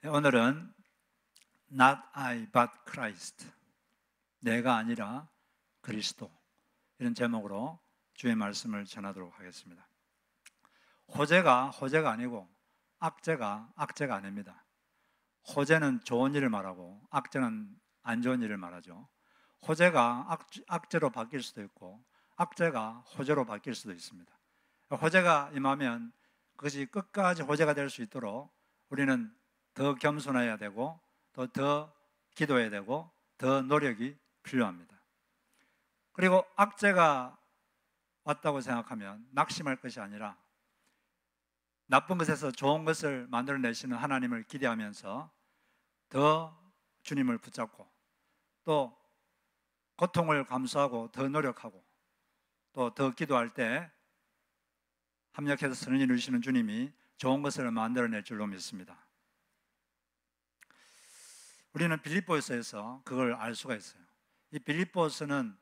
오늘은 Not I but Christ, 내가 아니라 그리스도, 이런 제목으로 주의 말씀을 전하도록 하겠습니다. 호재가 아니고 악재가 아닙니다. 호재는 좋은 일을 말하고 악재는 안 좋은 일을 말하죠. 호재가 악재로 바뀔 수도 있고 악재가 호재로 바뀔 수도 있습니다. 호재가 임하면 그것이 끝까지 호재가 될 수 있도록 우리는 더 겸손해야 되고 또 더 기도해야 되고 더 노력이 필요합니다. 그리고 악재가 왔다고 생각하면 낙심할 것이 아니라 나쁜 것에서 좋은 것을 만들어내시는 하나님을 기대하면서 더 주님을 붙잡고 또 고통을 감수하고 더 노력하고 또 더 기도할 때 합력해서 선을 이루시는 주님이 좋은 것을 만들어낼 줄로 믿습니다. 우리는 빌립보서에서 그걸 알 수가 있어요. 이 빌립보서는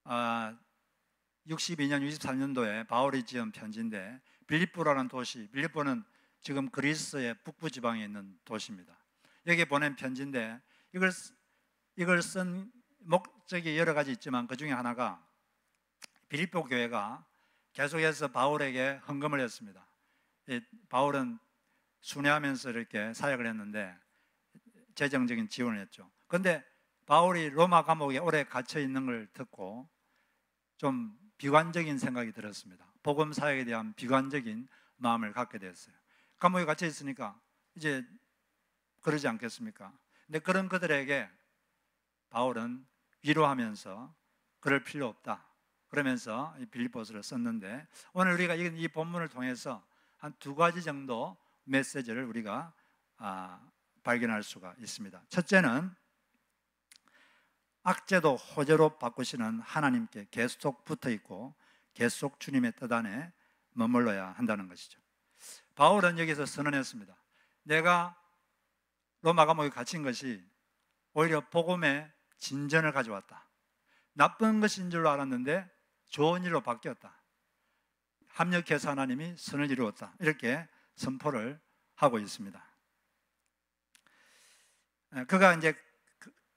62년, 63년도에 바울이 지은 편지인데 빌립보라는 도시, 빌립보는 지금 그리스의 북부 지방에 있는 도시입니다. 여기에 보낸 편지인데 이걸 쓴 목적이 여러 가지 있지만 그 중에 하나가 빌립보 교회가 계속해서 바울에게 헌금을 했습니다. 바울은 순회하면서 이렇게 사역을 했는데 재정적인 지원을 했죠. 그런데 바울이 로마 감옥에 오래 갇혀 있는 걸 듣고 좀 비관적인 생각이 들었습니다. 복음 사역에 대한 비관적인 마음을 갖게 됐어요. 감옥에 갇혀 있으니까 이제 그러지 않겠습니까? 근데 그런 그들에게 바울은 위로하면서 그럴 필요 없다 그러면서 이 빌립보서를 썼는데 오늘 우리가 이 본문을 통해서 한 두 가지 정도 메시지를 우리가 발견할 수가 있습니다. 첫째는 악재도 호재로 바꾸시는 하나님께 계속 붙어 있고 계속 주님의 뜻 안에 머물러야 한다는 것이죠. 바울은 여기서 선언했습니다. 내가 로마 감옥에 갇힌 것이 오히려 복음의 진전을 가져왔다. 나쁜 것인 줄로 알았는데 좋은 일로 바뀌었다. 합력해서 하나님이 선을 이루었다. 이렇게 선포를 하고 있습니다. 그가 이제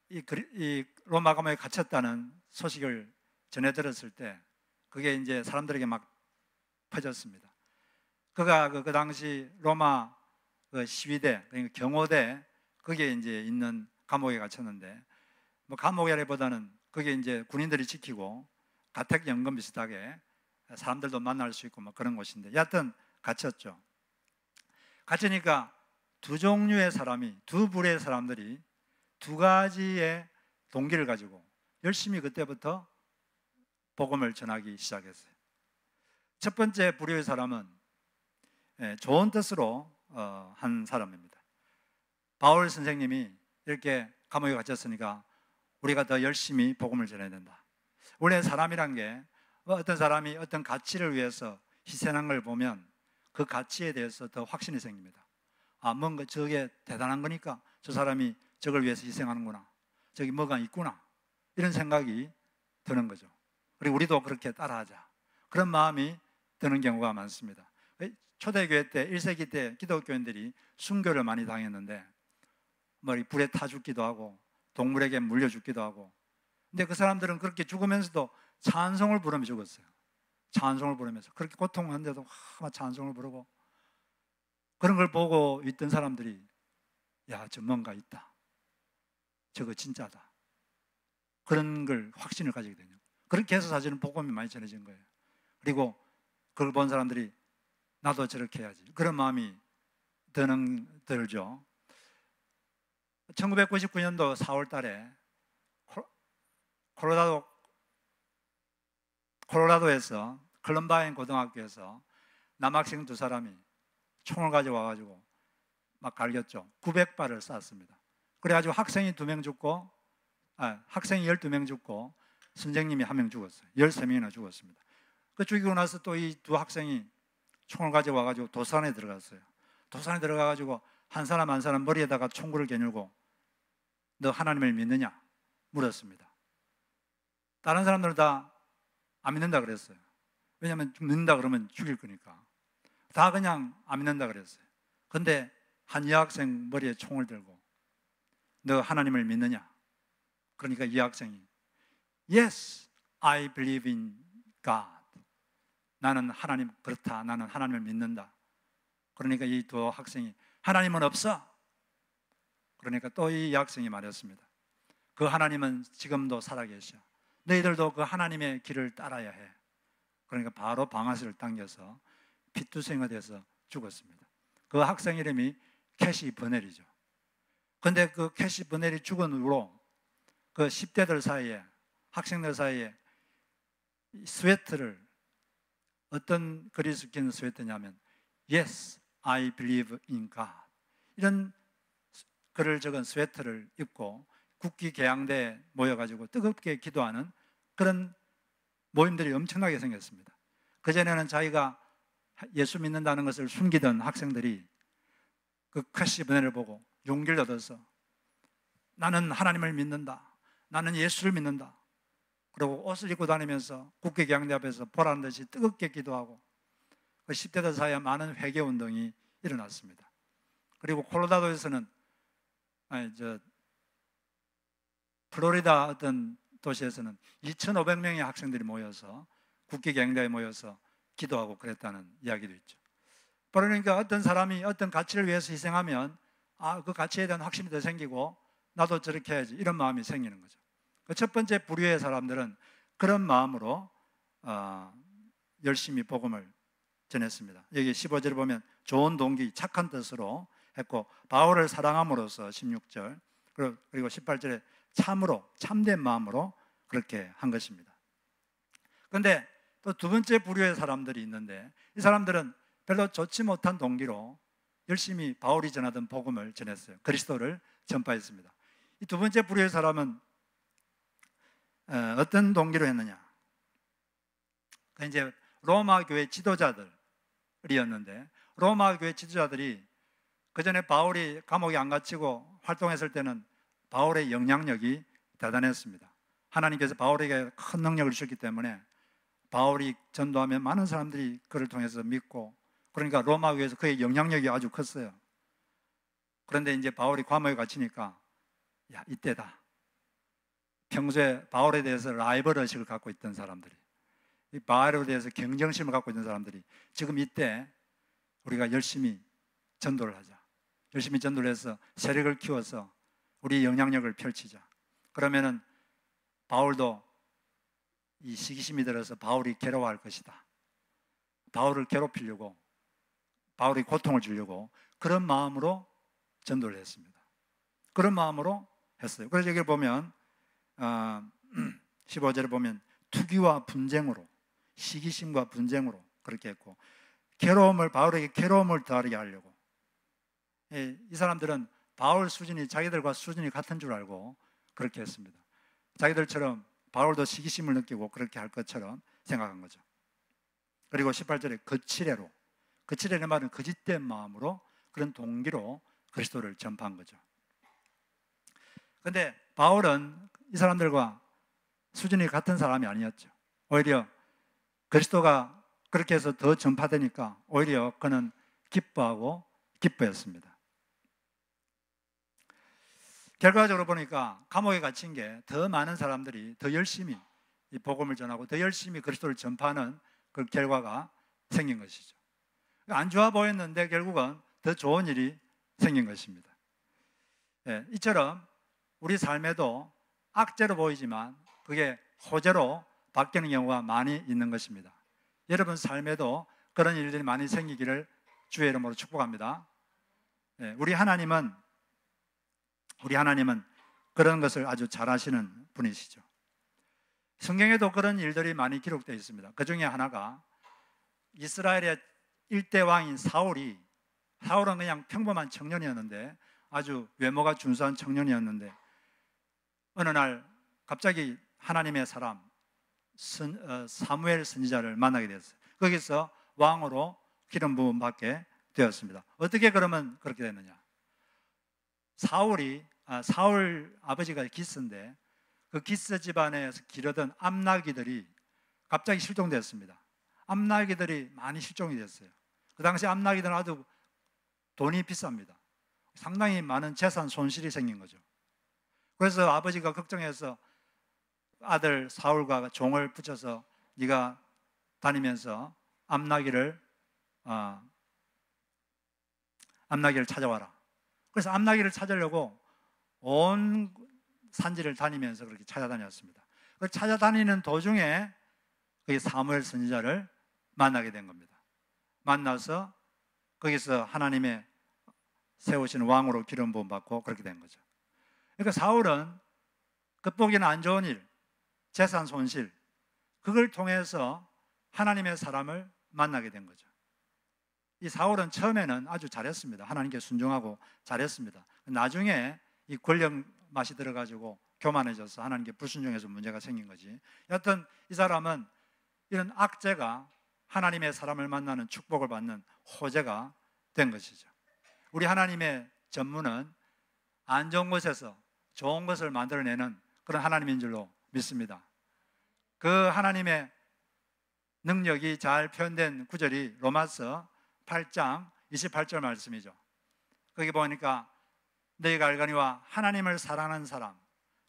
이 로마 감옥에 갇혔다는 소식을 전해 들었을 때 그게 이제 사람들에게 막 퍼졌습니다. 그가 그 당시 로마 시위대, 그러니까 경호대 거기에 이제 있는 감옥에 갇혔는데 뭐 감옥이라기보다는 그게 이제 군인들이 지키고 가택연금 비슷하게 사람들도 만날 수 있고 뭐 그런 곳인데 여하튼 갇혔죠. 갇히니까 두 종류의 사람이, 두 부류의 사람들이 두 가지의 동기를 가지고 열심히 그때부터 복음을 전하기 시작했어요. 첫 번째 부류의 사람은 좋은 뜻으로 한 사람입니다. 바울 선생님이 이렇게 감옥에 갇혔으니까 우리가 더 열심히 복음을 전해야 된다. 원래 사람이란 게 어떤 사람이 어떤 가치를 위해서 희생한 걸 보면 그 가치에 대해서 더 확신이 생깁니다. 뭔가 저게 대단한 거니까 저 사람이 저걸 위해서 희생하는구나. 저기 뭐가 있구나. 이런 생각이 드는 거죠. 그리고 우리도 그렇게 따라하자. 그런 마음이 드는 경우가 많습니다. 초대교회 때, 1세기 때 기독교인들이 순교를 많이 당했는데 불에 타 죽기도 하고 동물에게 물려 죽기도 하고 근데 그 사람들은 그렇게 죽으면서도 찬송을 부르며 죽었어요. 찬송을 부르면서 그렇게 고통하는데도 찬송을 부르고 그런 걸 보고 있던 사람들이 야, 저 뭔가 있다. 저거 진짜다. 그런 걸 확신을 가지게 되죠. 그렇게 해서 사실은 복음이 많이 전해진 거예요. 그리고 그걸 본 사람들이 나도 저렇게 해야지. 그런 마음이 들죠. 1999년도 4월 달에 콜로라도에서 컬럼바인 고등학교에서 남학생 두 사람이 총을 가져와가지고 막 갈겼죠. 900발을 쐈습니다. 그래가지고 학생이 2명 죽고, 학생이 12명 죽고 선생님이 1명 죽었어요. 13명이나 죽었습니다. 그 죽이고 나서 또 이 두 학생이 총을 가져와가지고 도산에 들어갔어요. 도산에 들어가가지고 한 사람 한 사람 머리에다가 총구를 겨누고 너 하나님을 믿느냐? 물었습니다. 다른 사람들은 다 안 믿는다 그랬어요. 왜냐하면 믿는다 그러면 죽일 거니까. 다 그냥 안 믿는다 그랬어요. 그런데 한 여학생 머리에 총을 들고 너 하나님을 믿느냐? 그러니까 이 학생이 Yes, I believe in God. 나는 하나님, 그렇다. 나는 하나님을 믿는다. 그러니까 이 두 학생이 하나님은 없어. 그러니까 또 이 여학생이 말했습니다. 그 하나님은 지금도 살아계셔. 너희들도 그 하나님의 길을 따라야 해. 그러니까 바로 방아쇠를 당겨서 피투성이가 돼서 죽었습니다. 그 학생 이름이 캐시 버넬이죠. 근데 그 캐시 버넬이 죽은 후로 그 10대들 사이에, 학생들 사이에 스웨터를, 어떤 글이 적힌 스웨터냐면 Yes, I believe in God, 이런 글을 적은 스웨터를 입고 국기 개양대에 모여가지고 뜨겁게 기도하는 그런 모임들이 엄청나게 생겼습니다. 그전에는 자기가 예수 믿는다는 것을 숨기던 학생들이 그 캐시 버넬을 보고 용기를 얻어서 나는 하나님을 믿는다, 나는 예수를 믿는다, 그리고 옷을 입고 다니면서 국회 개양대 앞에서 보라는 듯이 뜨겁게 기도하고 그 10대들 사이에 많은 회개 운동이 일어났습니다. 그리고 콜로라도에서는 플로리다 어떤 도시에서는 2,500명의 학생들이 모여서 국회 개양대에 모여서 기도하고 그랬다는 이야기도 있죠. 그러니까 어떤 사람이 어떤 가치를 위해서 희생하면 그 가치에 대한 확신이 더 생기고 나도 저렇게 해야지, 이런 마음이 생기는 거죠. 그 첫 번째 부류의 사람들은 그런 마음으로 열심히 복음을 전했습니다. 여기 15절을 보면 좋은 동기, 착한 뜻으로 했고 바울을 사랑함으로써 16절, 그리고 18절에 참으로, 참된 마음으로 그렇게 한 것입니다. 그런데 또 두 번째 부류의 사람들이 있는데 이 사람들은 별로 좋지 못한 동기로 열심히 바울이 전하던 복음을 전했어요. 그리스도를 전파했습니다. 이 두 번째 부류의 사람은 어떤 동기로 했느냐? 이제 로마 교회 지도자들이었는데 로마 교회 지도자들이 그 전에 바울이 감옥에 안 갇히고 활동했을 때는 바울의 영향력이 대단했습니다. 하나님께서 바울에게 큰 능력을 주셨기 때문에 바울이 전도하면 많은 사람들이 그를 통해서 믿고, 그러니까 로마 교회에서 그의 영향력이 아주 컸어요. 그런데 이제 바울이 감옥에 갇히니까 야, 이때다. 평소에 바울에 대해서 라이벌 의식을 갖고 있던 사람들이, 이 바울에 대해서 경쟁심을 갖고 있는 사람들이 지금 이때 우리가 열심히 전도를 하자. 열심히 전도를 해서 세력을 키워서 우리 영향력을 펼치자. 그러면은 바울도 이 시기심이 들어서 바울이 괴로워할 것이다. 바울을 괴롭히려고, 바울이 고통을 주려고 그런 마음으로 전도를 했습니다. 그런 마음으로 했어요. 그래서 여기 보면 15절에 보면 투기와 분쟁으로, 시기심과 분쟁으로 그렇게 했고, 바울에게 괴로움을 더하게 하려고. 이 사람들은 바울 수준이 자기들과 수준이 같은 줄 알고 그렇게 했습니다. 자기들처럼 바울도 시기심을 느끼고 그렇게 할 것처럼 생각한 거죠. 그리고 18절에 거칠애의 말은 거짓된 마음으로, 그런 동기로 그리스도를 전파한 거죠. 그런데 바울은 이 사람들과 수준이 같은 사람이 아니었죠. 오히려 그리스도가 그렇게 해서 더 전파되니까 오히려 그는 기뻐했습니다. 결과적으로 보니까 감옥에 갇힌 게 더 많은 사람들이 더 열심히 이 복음을 전하고 더 열심히 그리스도를 전파하는 그 결과가 생긴 것이죠. 안 좋아 보였는데 결국은 더 좋은 일이 생긴 것입니다. 이처럼 우리 삶에도 악재로 보이지만 그게 호재로 바뀌는 경우가 많이 있는 것입니다. 여러분 삶에도 그런 일들이 많이 생기기를 주의 이름으로 축복합니다. 우리 하나님은 그런 것을 아주 잘 하시는 분이시죠. 성경에도 그런 일들이 많이 기록되어 있습니다. 그 중에 하나가 이스라엘의 일대 왕인 사울은 그냥 평범한 청년이었는데, 아주 외모가 준수한 청년이었는데 어느 날 갑자기 하나님의 사람 사무엘 선지자를 만나게 되었어요. 거기서 왕으로 기름 부음 받게 되었습니다. 어떻게 그러면 그렇게 됐느냐? 사울 아버지가 기스인데 그 기스 집안에서 기르던 암나귀들이 갑자기 실종되었습니다. 암나귀들이 많이 실종이 됐어요. 그 당시 암나귀들은 아주 돈이 비쌉니다. 상당히 많은 재산 손실이 생긴 거죠. 그래서 아버지가 걱정해서 아들 사울과 종을 붙여서 네가 다니면서 암나귀를 찾아와라. 그래서 암나귀를 찾으려고 온 산지를 다니면서 그렇게 찾아다녔습니다. 그 찾아다니는 도중에 그 사무엘 선지자를 만나게 된 겁니다. 만나서 거기서 하나님의 세우신 왕으로 기름 부음 받고 그렇게 된 거죠. 그러니까 사울은 겉보기는 안 좋은 일, 재산 손실, 그걸 통해서 하나님의 사람을 만나게 된 거죠. 이 사울은 처음에는 아주 잘했습니다. 하나님께 순종하고 잘했습니다. 나중에 이 권력 맛이 들어가지고 교만해져서 하나님께 불순종해서 문제가 생긴 거지. 여하튼 이 사람은 이런 악재가 하나님의 사람을 만나는 축복을 받는 호재가 된 것이죠. 우리 하나님의 전문은 안 좋은 곳에서 좋은 것을 만들어내는 그런 하나님인 줄로 믿습니다. 그 하나님의 능력이 잘 표현된 구절이 로마서 8장 28절 말씀이죠. 거기 보니까 너희가 알거니와 하나님을 사랑하는 사람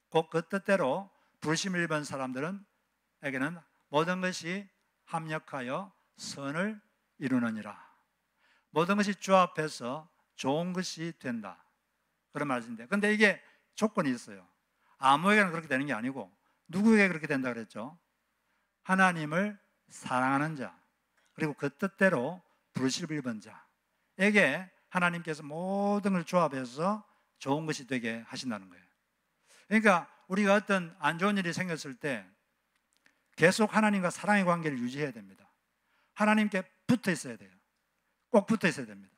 곧 그 뜻대로 부르심을 입은 사람들에게는 모든 것이 합력하여 선을 이루느니라. 모든 것이 주 앞에서 좋은 것이 된다, 그런 말씀인데, 근데 이게 조건이 있어요. 아무에게나 그렇게 되는 게 아니고 누구에게 그렇게 된다 그랬죠? 하나님을 사랑하는 자, 그리고 그 뜻대로 부르심을 입은 자에게 하나님께서 모든 걸 조합해서 좋은 것이 되게 하신다는 거예요. 그러니까 우리가 어떤 안 좋은 일이 생겼을 때 계속 하나님과 사랑의 관계를 유지해야 됩니다. 하나님께 붙어 있어야 돼요. 꼭 붙어 있어야 됩니다.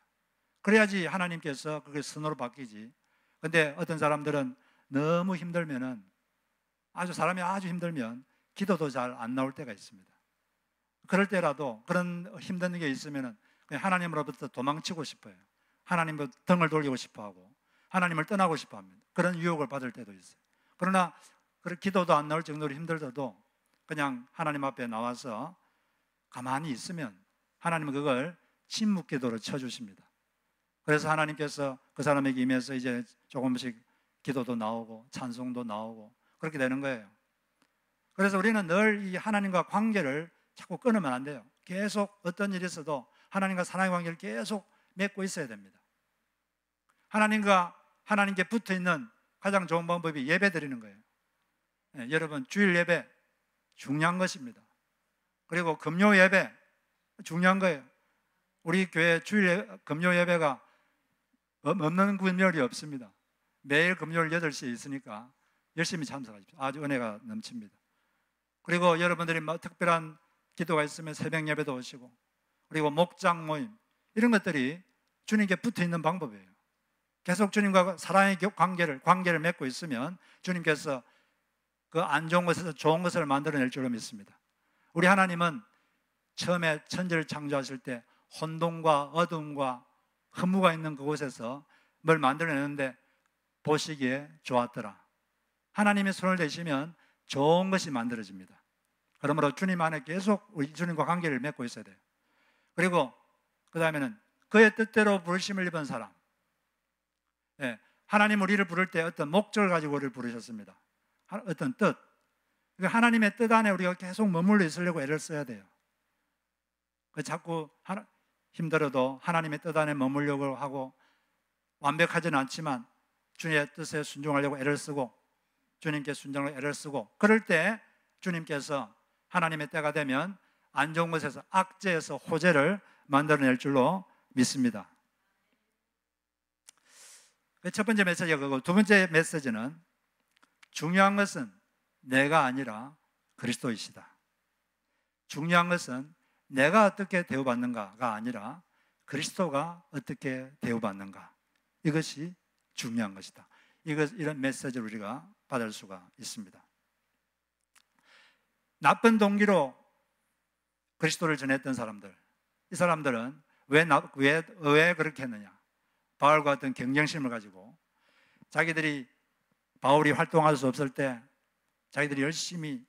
그래야지 하나님께서 그게 선으로 바뀌지. 근데 어떤 사람들은 너무 힘들면은, 사람이 아주 힘들면 기도도 잘 안 나올 때가 있습니다. 그럴 때라도 그런 힘든 게 있으면은 그냥 하나님으로부터 도망치고 싶어요. 하나님으로 등을 돌리고 싶어 하고 하나님을 떠나고 싶어 합니다. 그런 유혹을 받을 때도 있어요. 그러나 기도도 안 나올 정도로 힘들어도 그냥 하나님 앞에 나와서 가만히 있으면 하나님은 그걸 침묵 기도로 쳐주십니다. 그래서 하나님께서 그 사람에게 임해서 이제 조금씩 기도도 나오고 찬송도 나오고 그렇게 되는 거예요. 그래서 우리는 늘 이 하나님과 관계를 자꾸 끊으면 안 돼요. 계속 어떤 일이 있어도 하나님과 사랑의 관계를 계속 맺고 있어야 됩니다. 하나님께 붙어 있는 가장 좋은 방법이 예배 드리는 거예요. 여러분, 주일 예배 중요한 것입니다. 그리고 금요 예배 중요한 거예요. 우리 교회 금요 예배가 없는 금요일이 없습니다. 매일 금요일 8시에 있으니까 열심히 참석하십시오. 아주 은혜가 넘칩니다. 그리고 여러분들이 특별한 기도가 있으면 새벽 예배도 오시고, 그리고 목장 모임, 이런 것들이 주님께 붙어 있는 방법이에요. 계속 주님과 사랑의 관계를 맺고 있으면 주님께서 그 안 좋은 것에서 좋은 것을 만들어낼 줄로 믿습니다. 우리 하나님은 처음에 천지를 창조하실 때 혼돈과 어둠과 허무가 있는 그곳에서 뭘 만들어내는데 보시기에 좋았더라. 하나님의 손을 대시면 좋은 것이 만들어집니다. 그러므로 주님 안에 계속 우리 주님과 관계를 맺고 있어야 돼요. 그리고 그 다음에는 그의 뜻대로 부르심을 입은 사람. 하나님 우리를 부를 때 어떤 목적을 가지고 우리를 부르셨습니다. 어떤 뜻. 하나님의 뜻 안에 우리가 계속 머물러 있으려고 애를 써야 돼요. 자꾸 힘들어도 하나님의 뜻 안에 머물려고 하고 완벽하지는 않지만 주님의 뜻에 순종하려고 애를 쓰고 주님께 순종하려고 애를 쓰고, 그럴 때 주님께서 하나님의 때가 되면 안 좋은 것에서, 악재에서 호재를 만들어낼 줄로 믿습니다. 첫 번째 메시지가 그거고, 두 번째 메시지는 중요한 것은 내가 아니라 그리스도이시다. 중요한 것은 내가 어떻게 대우받는가가 아니라 그리스도가 어떻게 대우받는가, 이것이 중요한 것이다. 이런 메시지를 우리가 받을 수가 있습니다. 나쁜 동기로 그리스도를 전했던 사람들, 이 사람들은 왜 그렇게 했느냐? 바울과 같은 경쟁심을 가지고 자기들이 바울이 활동할 수 없을 때 자기들이 열심히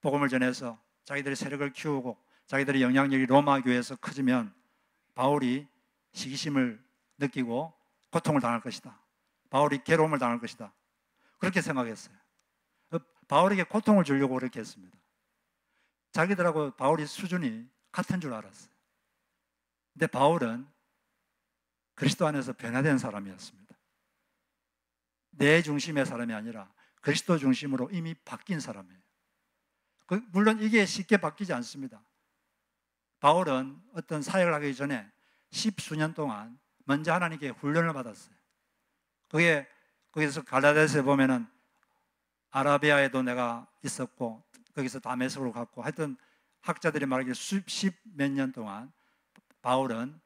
복음을 전해서 자기들의 세력을 키우고 자기들의 영향력이 로마 교회에서 커지면 바울이 시기심을 느끼고 고통을 당할 것이다. 바울이 괴로움을 당할 것이다. 그렇게 생각했어요. 바울에게 고통을 주려고 그렇게 했습니다. 자기들하고 바울의 수준이 같은 줄 알았어요. 근데 바울은 그리스도 안에서 변화된 사람이었습니다. 내 중심의 사람이 아니라 그리스도 중심으로 이미 바뀐 사람이에요. 물론 이게 쉽게 바뀌지 않습니다. 바울은 어떤 사역을 하기 전에 10수년 동안 먼저 하나님께 훈련을 받았어요. 그게 거기서 갈라디아서에 보면은 아라비아에도 내가 있었고 거기서 다메섹으로 갔고 하여튼 학자들이 말하기에 십몇 년 동안 바울은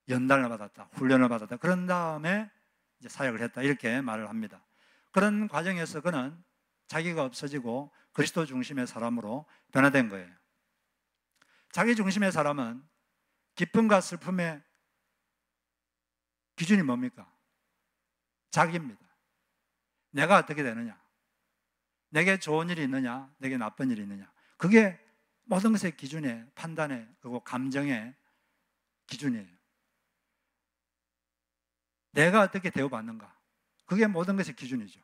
연단을 받았다, 훈련을 받았다. 그런 다음에 이제 사역을 했다 이렇게 말을 합니다. 그런 과정에서 그는 자기가 없어지고 그리스도 중심의 사람으로 변화된 거예요. 자기 중심의 사람은 기쁨과 슬픔의 기준이 뭡니까? 자기입니다. 내가 어떻게 되느냐? 내게 좋은 일이 있느냐? 내게 나쁜 일이 있느냐? 그게 모든 것의 기준의 판단의 그리고 감정의 기준이에요. 내가 어떻게 대우받는가? 그게 모든 것의 기준이죠.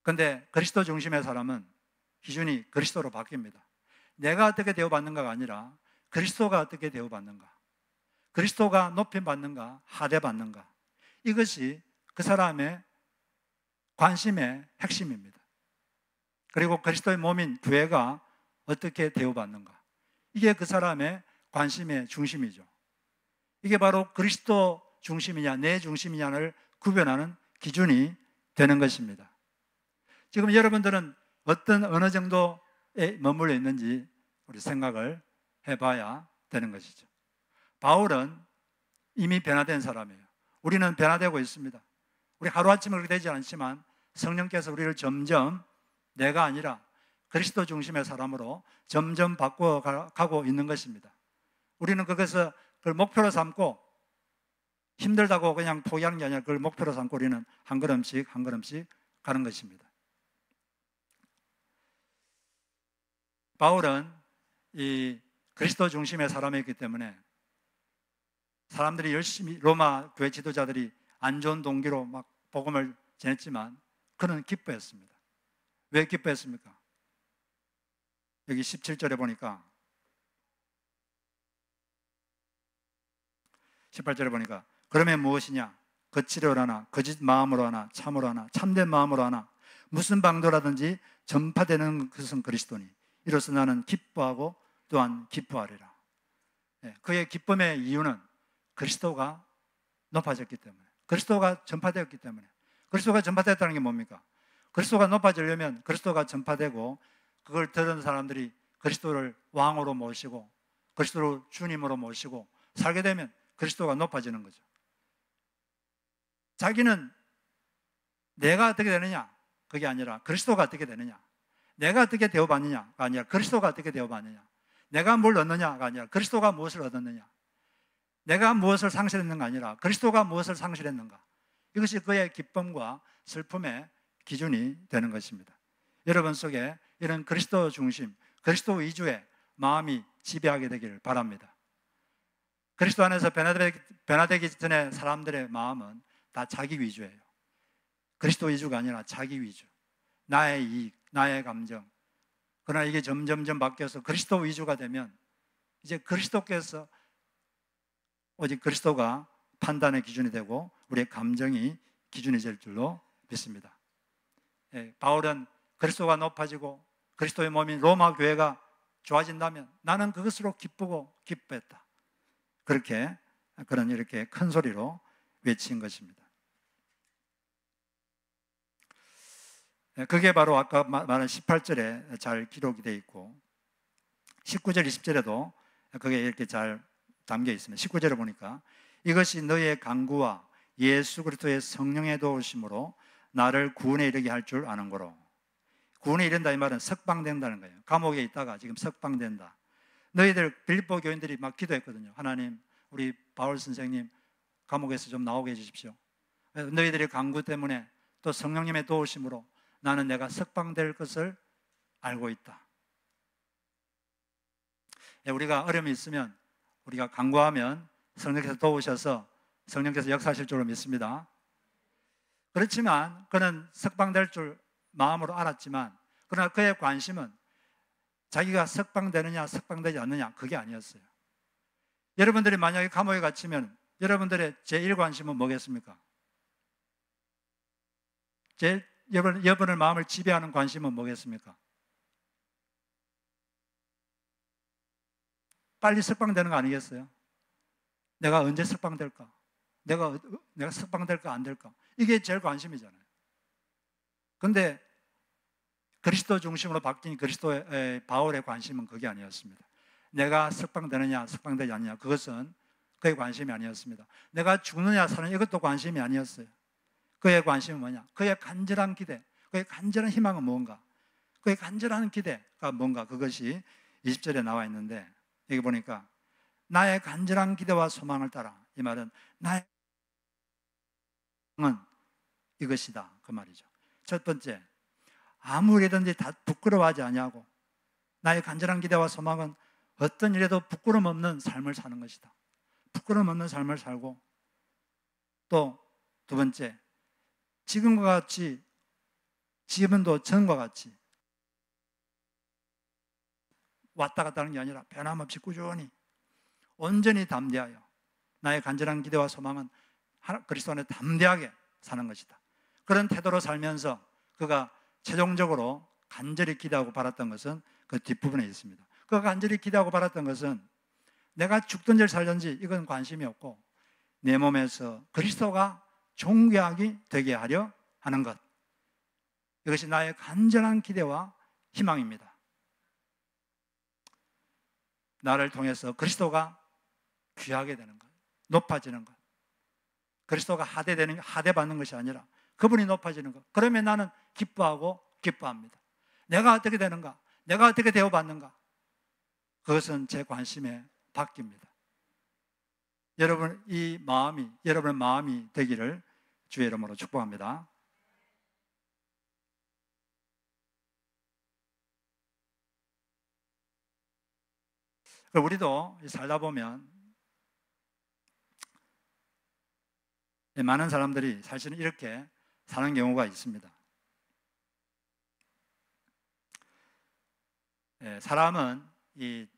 그런데 그리스도 중심의 사람은 기준이 그리스도로 바뀝니다. 내가 어떻게 대우받는가가 아니라 그리스도가 어떻게 대우받는가? 그리스도가 높임받는가? 하대받는가? 이것이 그 사람의 관심의 핵심입니다. 그리고 그리스도의 몸인 교회가 어떻게 대우받는가? 이게 그 사람의 관심의 중심이죠. 이게 바로 그리스도 중심이냐 내 중심이냐를 구별하는 기준이 되는 것입니다. 지금 여러분들은 어느 정도에 머물러 있는지 우리 생각을 해봐야 되는 것이죠. 바울은 이미 변화된 사람이에요. 우리는 변화되고 있습니다. 우리 하루아침에 그렇게 되지 않지만 성령께서 우리를 점점 내가 아니라 그리스도 중심의 사람으로 점점 바꿔가고 있는 것입니다. 우리는 그것을 그걸 목표로 삼고 힘들다고 그냥 포기하는 게 아니라 그걸 목표로 삼고 우리는 한 걸음씩 한 걸음씩 가는 것입니다. 바울은 이 그리스도 중심의 사람이었기 때문에 사람들이 열심히 로마 교회 지도자들이 안 좋은 동기로 막 복음을 전했지만 그는 기뻐했습니다. 왜 기뻐했습니까? 여기 17절에 보니까 18절에 보니까 그러면 무엇이냐? 거칠어로 하나 거짓 마음으로 하나 참으로 하나 참된 마음으로 하나 무슨 방도라든지 전파되는 것은 그리스도니 이로써 나는 기뻐하고 또한 기뻐하리라. 그의 기쁨의 이유는 그리스도가 높아졌기 때문에 그리스도가 전파되었기 때문에 그리스도가 전파됐다는 게 뭡니까? 그리스도가 높아지려면 그리스도가 전파되고 그걸 들은 사람들이 그리스도를 왕으로 모시고 그리스도를 주님으로 모시고 살게 되면 그리스도가 높아지는 거죠. 자기는 내가 어떻게 되느냐 그게 아니라 그리스도가 어떻게 되느냐 내가 어떻게 대우받느냐가 아니라 그리스도가 어떻게 대우받느냐 내가 뭘 얻느냐가 아니라 그리스도가 무엇을 얻었느냐 내가 무엇을 상실했는가 아니라 그리스도가 무엇을 상실했는가 이것이 그의 기쁨과 슬픔의 기준이 되는 것입니다. 여러분 속에 이런 그리스도 중심, 그리스도 위주의 마음이 지배하게 되기를 바랍니다. 그리스도 안에서 변화되기 전에 사람들의 마음은 다 자기 위주예요. 그리스도 위주가 아니라 자기 위주, 나의 이익, 나의 감정. 그러나 이게 점점점 바뀌어서 그리스도 위주가 되면 이제 그리스도께서 오직 그리스도가 판단의 기준이 되고 우리의 감정이 기준이 될 줄로 믿습니다. 바울은 그리스도가 높아지고 그리스도의 몸인 로마 교회가 좋아진다면 나는 그것으로 기쁘고 기뻐했다. 그런 이렇게 큰 소리로 외친 것입니다. 그게 바로 아까 말한 18절에 잘 기록이 되어 있고 19절, 20절에도 그게 이렇게 잘 담겨 있습니다. 19절에 보니까 이것이 너의 간구와 예수 그리스도의 성령의 도우심으로 나를 구원에 이르게 할 줄 아는 거로. 구원에 이른다 이 말은 석방된다는 거예요. 감옥에 있다가 지금 석방된다. 너희들 빌립보 교인들이 막 기도했거든요. 하나님 우리 바울 선생님 감옥에서 좀 나오게 해주십시오. 너희들의 간구 때문에 또 성령님의 도우심으로 나는 내가 석방될 것을 알고 있다. 우리가 어려움이 있으면 우리가 간구하면 성령께서 도우셔서 성령께서 역사하실 줄로 믿습니다. 그렇지만 그는 석방될 줄 마음으로 알았지만, 그러나 그의 관심은 자기가 석방되느냐 석방되지 않느냐 그게 아니었어요. 여러분들이 만약에 감옥에 갇히면 여러분들의 제1 관심은 뭐겠습니까? 여러분의 마음을 지배하는 관심은 뭐겠습니까? 빨리 석방되는 거 아니겠어요? 내가 언제 석방될까? 내가 석방될까 안 될까? 이게 제일 관심이잖아요. 그런데 그리스도 중심으로 바뀐 바울의 관심은 그게 아니었습니다. 내가 석방되느냐 석방되지 않느냐 그것은 그의 관심이 아니었습니다. 내가 죽느냐 사느냐 이것도 관심이 아니었어요. 그의 관심은 뭐냐? 그의 간절한 기대, 그의 간절한 희망은 뭔가? 그의 간절한 기대가 뭔가? 그것이 20절에 나와 있는데, 여기 보니까 나의 간절한 기대와 소망을 따라, 이 말은 나의 소망은 이것이다 그 말이죠. 첫 번째, 아무리든지 다 부끄러워하지 아니하고 나의 간절한 기대와 소망은 어떤 일에도 부끄러움 없는 삶을 사는 것이다. 부끄러움 없는 삶을 살고, 또 두 번째, 지금과 같이, 지금도 전과 같이 왔다 갔다 하는 게 아니라 변함없이 꾸준히 온전히 담대하여 나의 간절한 기대와 소망은 그리스도 안에 담대하게 사는 것이다. 그런 태도로 살면서 그가 최종적으로 간절히 기대하고 바랐던 것은 그 뒷부분에 있습니다. 그가 간절히 기대하고 바랐던 것은 내가 죽든지 살든지 이건 관심이 없고 내 몸에서 그리스도가 존귀하게 되게 하려 하는 것, 이것이 나의 간절한 기대와 희망입니다. 나를 통해서 그리스도가 귀하게 되는 것, 높아지는 것, 그리스도가 하대받는 것이 아니라 그분이 높아지는 것. 그러면 나는 기뻐하고 기뻐합니다. 내가 어떻게 되는가? 내가 어떻게 대우받는가? 그것은 제 관심에 바뀝니다. 여러분, 이 마음이 여러분의 마음이 되기를 주의 이름으로 축복합니다. 우리도 살다 보면 많은 사람들이 사실은 이렇게 사는 경우가 있습니다. 사람은 이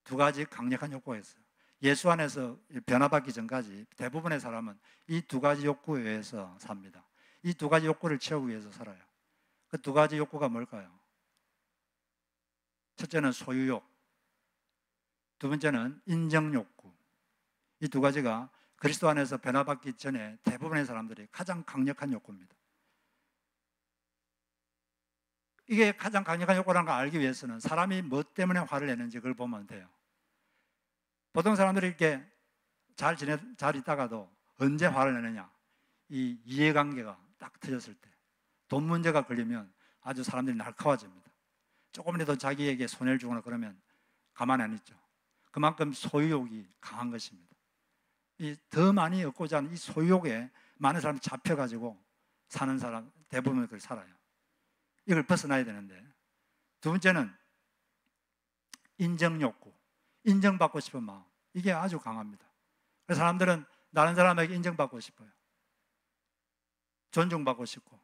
두 가지 강력한 욕구가 있어요. 예수 안에서 변화받기 전까지 대부분의 사람은 이 두 가지 욕구에 의해서 삽니다. 이 두 가지 욕구를 채우기 위해서 살아요. 그 두 가지 욕구가 뭘까요? 첫째는 소유욕, 두 번째는 인정욕구. 이 두 가지가 그리스도 안에서 변화받기 전에 대부분의 사람들이 가장 강력한 욕구입니다. 이게 가장 강력한 욕구라는 걸 알기 위해서는 사람이 뭐 때문에 화를 내는지 그걸 보면 돼요. 보통 사람들이 이렇게 잘 있다가도 언제 화를 내느냐? 이 이해관계가 딱 터졌을 때, 돈 문제가 걸리면 아주 사람들이 날카로워집니다. 조금이라도 자기에게 손해를 주거나 그러면 가만히 안 있죠. 그만큼 소유욕이 강한 것입니다. 이 더 많이 얻고자 하는 이 소유욕에 많은 사람이 잡혀가지고 사는 사람 대부분은 그걸 살아요. 이걸 벗어나야 되는데, 두 번째는 인정욕구, 인정받고 싶은 마음, 이게 아주 강합니다. 그래서 사람들은 다른 사람에게 인정받고 싶어요. 존중받고 싶고,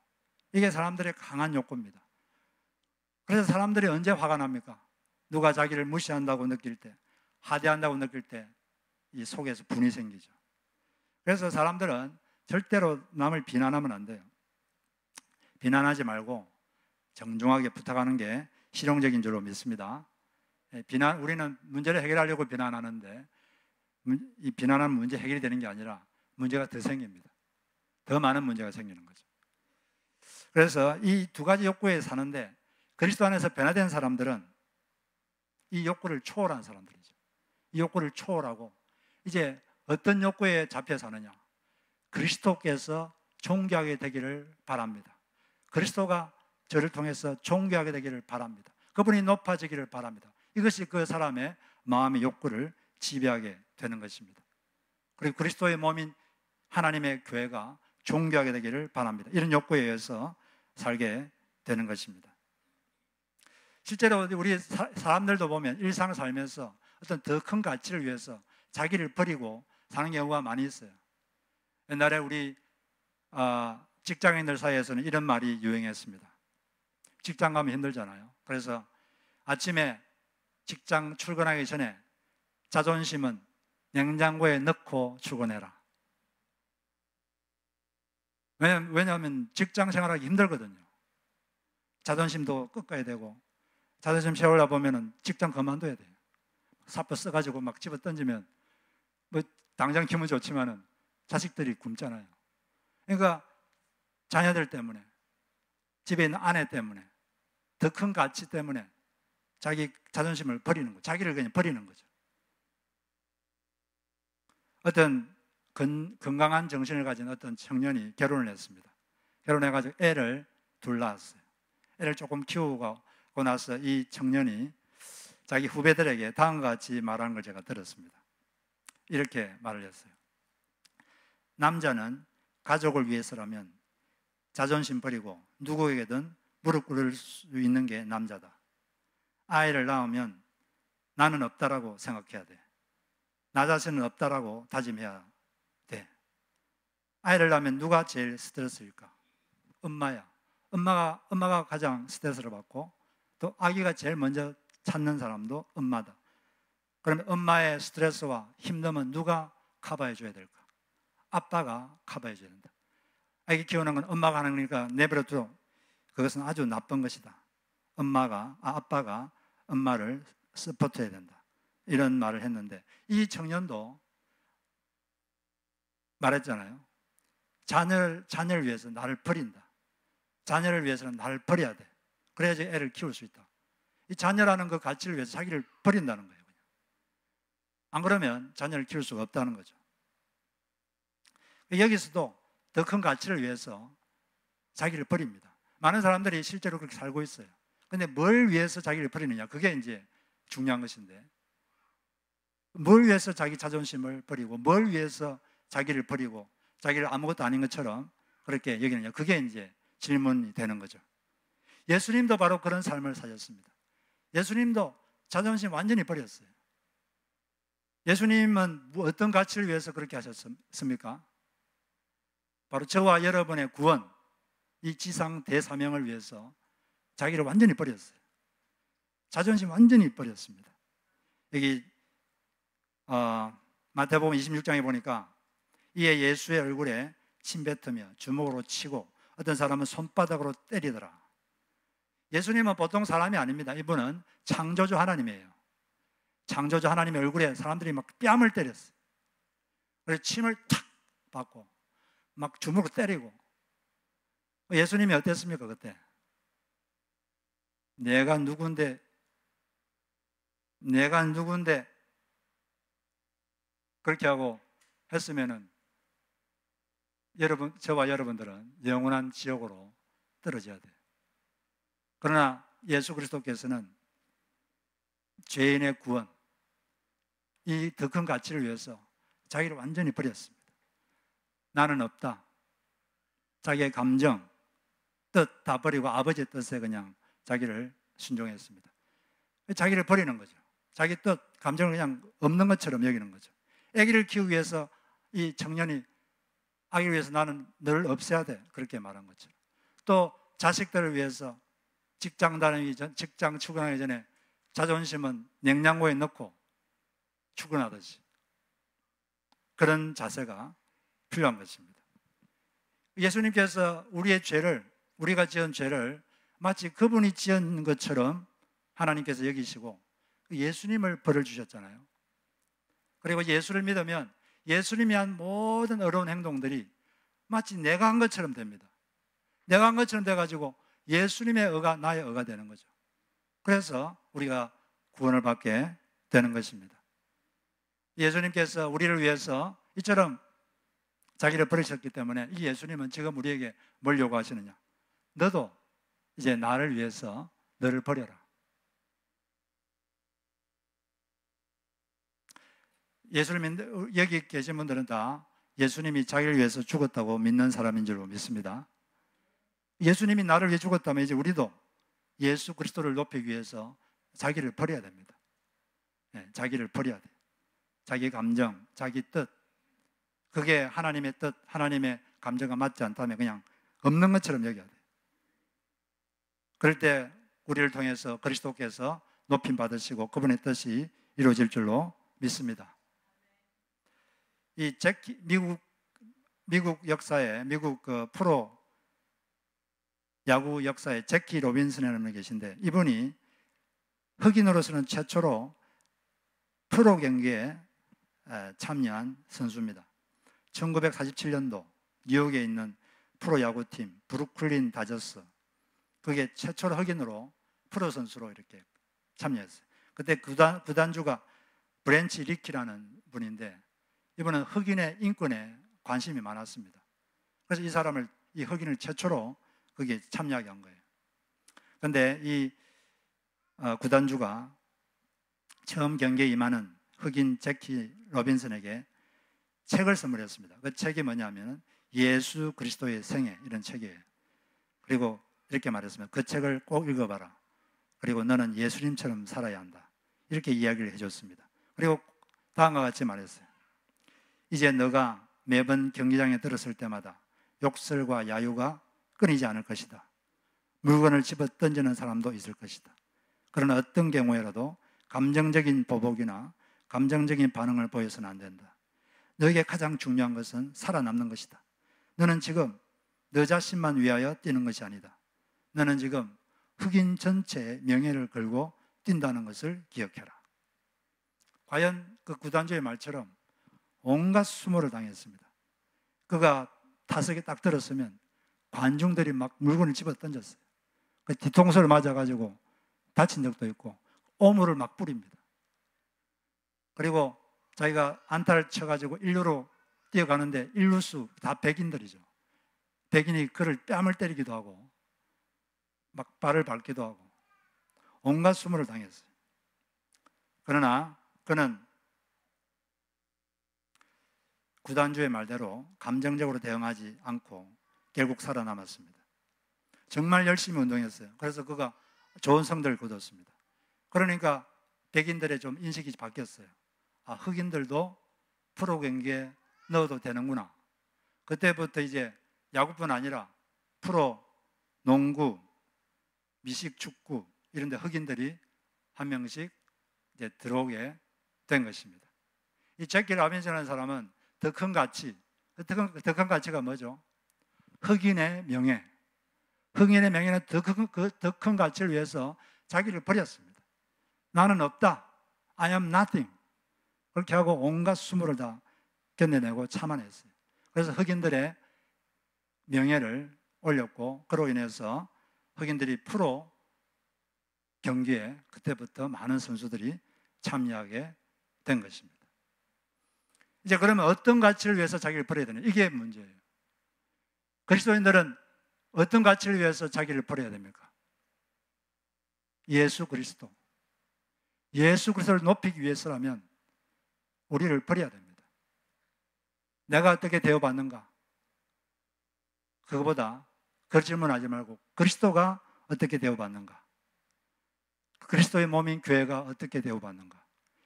이게 사람들의 강한 욕구입니다. 그래서 사람들이 언제 화가 납니까? 누가 자기를 무시한다고 느낄 때, 하대한다고 느낄 때 이 속에서 분이 생기죠. 그래서 사람들은 절대로 남을 비난하면 안 돼요. 비난하지 말고 정중하게 부탁하는 게 실용적인 줄로 믿습니다. 우리는 문제를 해결하려고 비난하는데 이 비난하는 문제 해결이 되는 게 아니라 문제가 더 생깁니다. 더 많은 문제가 생기는 거죠. 그래서 이 두 가지 욕구에 사는데 그리스도 안에서 변화된 사람들은 이 욕구를 초월한 사람들이죠. 이 욕구를 초월하고 이제 어떤 욕구에 잡혀 사느냐? 그리스도께서 존귀하게 되기를 바랍니다. 그리스도가 저를 통해서 존귀하게 되기를 바랍니다. 그분이 높아지기를 바랍니다. 이것이 그 사람의 마음의 욕구를 지배하게 되는 것입니다. 그리고 그리스도의 몸인 하나님의 교회가 존귀하게 되기를 바랍니다. 이런 욕구에 의해서 살게 되는 것입니다. 실제로 우리 사람들도 보면 일상을 살면서 어떤 더 큰 가치를 위해서 자기를 버리고 사는 경우가 많이 있어요. 옛날에 우리 직장인들 사이에서는 이런 말이 유행했습니다. 직장 가면 힘들잖아요. 그래서 아침에 직장 출근하기 전에 자존심은 냉장고에 넣고 출근해라. 왜냐하면 직장 생활하기 힘들거든요. 자존심도 꺾어야 되고, 자존심 세우려 보면은 직장 그만둬야 돼요. 사표 써가지고 막 집어 던지면 뭐 당장 기분 좋지만은 자식들이 굶잖아요. 그러니까 자녀들 때문에, 집에 있는 아내 때문에, 더 큰 가치 때문에 자기 자존심을 버리는 거죠. 자기를 그냥 버리는 거죠. 어떤 건강한 정신을 가진 어떤 청년이 결혼을 했습니다. 결혼해가지고 애를 둘 낳았어요. 애를 조금 키우고 나서 이 청년이 자기 후배들에게 다음과 같이 말하는 걸 제가 들었습니다. 이렇게 말을 했어요. 남자는 가족을 위해서라면 자존심 버리고 누구에게든 무릎 꿇을 수 있는 게 남자다. 아이를 낳으면 나는 없다라고 생각해야 돼. 나 자신은 없다라고 다짐해야 돼. 아이를 낳으면 누가 제일 스트레스일까? 엄마야. 엄마가 가장 스트레스를 받고 또 아기가 제일 먼저 찾는 사람도 엄마다. 그러면 엄마의 스트레스와 힘듦은 누가 커버해 줘야 될까? 아빠가 커버해 줘야 된다. 아기 키우는 건 엄마가 하는 거니까 내버려둬도 그것은 아주 나쁜 것이다. 아빠가 엄마를 서포트해야 된다. 이런 말을 했는데 이 청년도 말했잖아요. 자녀를 위해서 나를 버린다. 자녀를 위해서는 나를 버려야 돼. 그래야지 애를 키울 수 있다. 이 자녀라는 그 가치를 위해서 자기를 버린다는 거예요. 그냥. 안 그러면 자녀를 키울 수가 없다는 거죠. 여기서도 더 큰 가치를 위해서 자기를 버립니다. 많은 사람들이 실제로 그렇게 살고 있어요. 근데 뭘 위해서 자기를 버리느냐? 그게 이제 중요한 것인데, 뭘 위해서 자기 자존심을 버리고, 뭘 위해서 자기를 버리고, 자기를 아무것도 아닌 것처럼 그렇게 여기느냐? 그게 이제 질문이 되는 거죠. 예수님도 바로 그런 삶을 사셨습니다. 예수님도 자존심 완전히 버렸어요. 예수님은 어떤 가치를 위해서 그렇게 하셨습니까? 바로 저와 여러분의 구원, 이 지상 대사명을 위해서 자기를 완전히 버렸어요. 자존심 완전히 버렸습니다. 여기 마태복음 26장에 보니까 이에 예수의 얼굴에 침 뱉으며 주먹으로 치고 어떤 사람은 손바닥으로 때리더라. 예수님은 보통 사람이 아닙니다. 이분은 창조주 하나님이에요. 창조주 하나님의 얼굴에 사람들이 막 뺨을 때렸어요. 그래서 침을 탁 받고 막 주먹으로 때리고. 예수님이 어땠습니까 그때? 내가 누군데 그렇게 하고 했으면은 저와 여러분들은 영원한 지옥으로 떨어져야 돼요. 그러나 예수 그리스도께서는 죄인의 구원, 이 더 큰 가치를 위해서 자기를 완전히 버렸습니다. 나는 없다. 자기의 감정, 뜻 다 버리고 아버지의 뜻에 그냥 자기를 순종했습니다. 자기를 버리는 거죠. 자기 뜻, 감정을 그냥 없는 것처럼 여기는 거죠. 아기를 키우기 위해서 이 청년이 아기를 위해서 나는 늘 없애야 돼. 그렇게 말한 것처럼. 또 자식들을 위해서 직장 출근하기 전에 자존심은 냉장고에 넣고 출근하듯이 그런 자세가 필요한 것입니다. 예수님께서 우리가 지은 죄를 마치 그분이 지은 것처럼 하나님께서 여기시고 예수님을 벌을 주셨잖아요. 그리고 예수를 믿으면 예수님이 한 모든 어려운 행동들이 마치 내가 한 것처럼 됩니다. 내가 한 것처럼 돼가지고 예수님의 의가 나의 의가 되는 거죠. 그래서 우리가 구원을 받게 되는 것입니다. 예수님께서 우리를 위해서 이처럼 자기를 버리셨기 때문에 이 예수님은 지금 우리에게 뭘 요구하시느냐? 너도 이제 나를 위해서 너를 버려라. 예수님 여기 계신 분들은 다 예수님이 자기를 위해서 죽었다고 믿는 사람인 줄 믿습니다. 예수님이 나를 위해 죽었다면 이제 우리도 예수 그리스도를 높이기 위해서 자기를 버려야 됩니다. 네, 자기를 버려야 돼요. 자기 감정, 자기 뜻, 그게 하나님의 뜻, 하나님의 감정과 맞지 않다면 그냥 없는 것처럼 여겨야 돼요. 그럴 때 우리를 통해서 그리스도께서 높임 받으시고 그분의 뜻이 이루어질 줄로 믿습니다. 이 미국 역사에, 미국 프로 야구 역사에 제키 로빈슨이라는 분이 계신데, 이분이 흑인으로서는 최초로 프로 경기에 참여한 선수입니다. 1947년도 뉴욕에 있는 프로 야구팀 브루클린 다저스, 그게 최초로 흑인으로 프로 선수로 이렇게 참여했어요. 그때 구단주가 브랜치 리키라는 분인데, 이분은 흑인의 인권에 관심이 많았습니다. 그래서 이 흑인을 최초로 거기에 참여하게 한 거예요. 그런데 이 구단주가 처음 경기에 임하는 흑인 제키 로빈슨에게 책을 선물했습니다. 그 책이 뭐냐면 예수 그리스도의 생애, 이런 책이에요. 그리고 이렇게 말했습니다. 그 책을 꼭 읽어봐라. 그리고 너는 예수님처럼 살아야 한다. 이렇게 이야기를 해줬습니다. 그리고 다음과 같이 말했어요. 이제 너가 매번 경기장에 들었을 때마다 욕설과 야유가 끊이지 않을 것이다. 물건을 집어 던지는 사람도 있을 것이다. 그러나 어떤 경우에라도 감정적인 보복이나 감정적인 반응을 보여서는 안 된다. 너에게 가장 중요한 것은 살아남는 것이다. 너는 지금 너 자신만 위하여 뛰는 것이 아니다. 너는 지금 흑인 전체의 명예를 걸고 뛴다는 것을 기억해라. 과연 그 구단주의 말처럼 온갖 수모를 당했습니다. 그가 타석에 딱 들었으면 관중들이 막 물건을 집어 던졌어요. 그 뒤통수를 맞아가지고 다친 적도 있고 오물을 막 뿌립니다. 그리고 자기가 안타를 쳐가지고 1루로 뛰어가는데 1루수 다 백인들이죠. 백인이 그를 뺨을 때리기도 하고 막 발을 밟기도 하고 온갖 수모를 당했어요. 그러나 그는 구단주의 말대로 감정적으로 대응하지 않고 결국 살아남았습니다. 정말 열심히 운동했어요. 그래서 그가 좋은 성적을 거뒀습니다. 그러니까 백인들의 좀 인식이 바뀌었어요. 아, 흑인들도 프로 경기에 넣어도 되는구나. 그때부터 이제 야구뿐 아니라 프로 농구, 미식 축구 이런 데 흑인들이 한 명씩 이제 들어오게 된 것입니다. 이 제키 로빈슨이라는 사람은 더 큰 가치, 더 큰 가치가 뭐죠? 흑인의 명예. 흑인의 명예는 더 큰 가치를 위해서 자기를 버렸습니다. 나는 없다. I am nothing. 그렇게 하고 온갖 수모를 다 견뎌내고 참아냈어요. 그래서 흑인들의 명예를 올렸고, 그로 인해서 흑인들이 프로 경기에 그때부터 많은 선수들이 참여하게 된 것입니다. 이제 그러면 어떤 가치를 위해서 자기를 버려야 되냐? 이게 문제예요. 그리스도인들은 어떤 가치를 위해서 자기를 버려야 됩니까? 예수 그리스도. 예수 그리스도를 높이기 위해서라면 우리를 버려야 됩니다. 내가 어떻게 대우받는가? 그거보다 그 질문하지 말고 그리스도가 어떻게 대우받는가? 그리스도의 몸인 교회가 어떻게 대우받는가?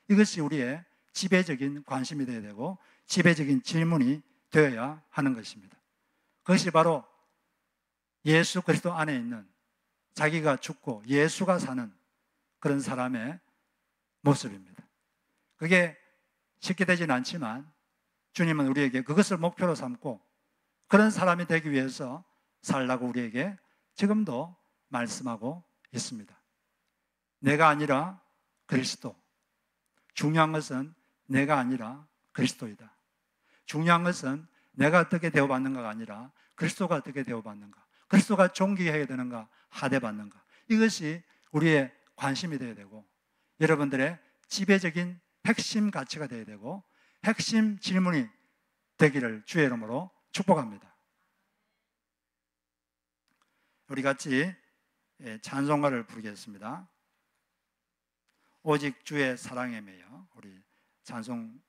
이것이 우리의 지배적인 관심이 되어야 되고 지배적인 질문이 되어야 하는 것입니다. 그것이 바로 예수 그리스도 안에 있는 자기가 죽고 예수가 사는 그런 사람의 모습입니다. 그게 쉽게 되지는 않지만 주님은 우리에게 그것을 목표로 삼고 그런 사람이 되기 위해서 살라고 우리에게 지금도 말씀하고 있습니다. 내가 아니라 그리스도. 중요한 것은 내가 아니라 그리스도이다. 중요한 것은 내가 어떻게 대우받는가가 아니라 그리스도가 어떻게 대우받는가, 그리스도가 존귀해야 되는가, 하대받는가, 이것이 우리의 관심이 되어야 되고 여러분들의 지배적인 핵심 가치가 되어야 되고 핵심 질문이 되기를 주의 이름으로 축복합니다. 우리 같이 찬송가를 부르겠습니다. 오직 주의 사랑에 매여. 우리 찬송